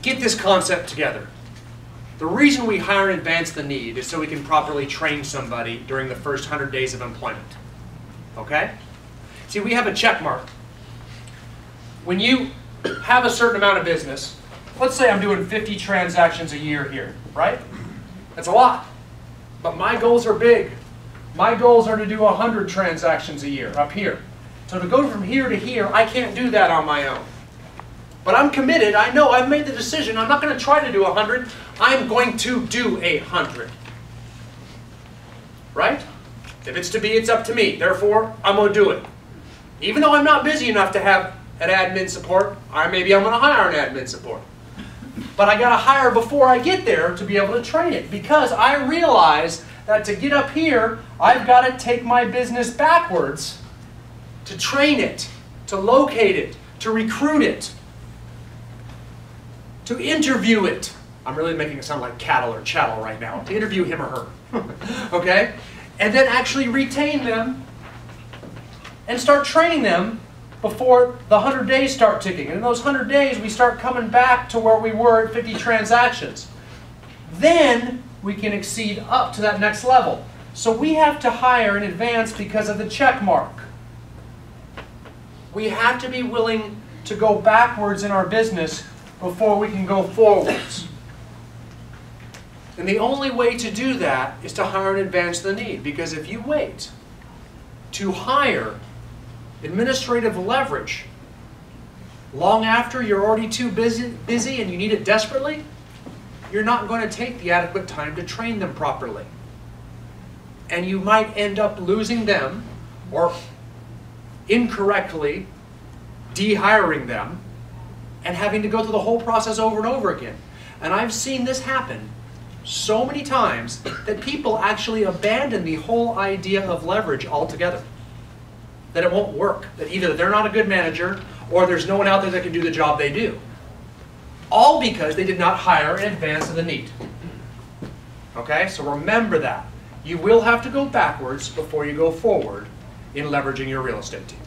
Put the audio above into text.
get this concept together. The reason we hire and advance the need is so we can properly train somebody during the first 100 days of employment. Okay? See, we have a check mark. When you have a certain amount of business, let's say I'm doing 50 transactions a year here, right? That's a lot. But my goals are big. My goals are to do 100 transactions a year up here. So to go from here to here, I can't do that on my own. But I'm committed. I know I've made the decision. I'm not going to try to do 100. I'm going to do 100. Right? If it's to be, it's up to me. Therefore, I'm going to do it. Even though I'm not busy enough to have an admin support, maybe I'm going to hire an admin support. But I got to hire before I get there to be able to train it. Because I realize that to get up here, I've got to take my business backwards to train it, to locate it, to recruit it, to interview it. I'm really making it sound like cattle or chattel right now. To interview him or her. Okay? And then actually retain them and start training them before the 100 days start ticking. And in those 100 days, we start coming back to where we were at 50 transactions. Then we can exceed up to that next level. So we have to hire in advance because of the check mark. We have to be willing to go backwards in our business before we can go forwards. And the only way to do that is to hire and advance the need. Because if you wait to hire administrative leverage long after you're already too busy and you need it desperately, you're not going to take the adequate time to train them properly. And you might end up losing them or incorrectly de-hiring them and having to go through the whole process over and over again. And I've seen this happen so many times that people actually abandon the whole idea of leverage altogether. That it won't work. That either they're not a good manager or there's no one out there that can do the job they do. All because they did not hire in advance of the need. Okay, so remember that. You will have to go backwards before you go forward in leveraging your real estate team.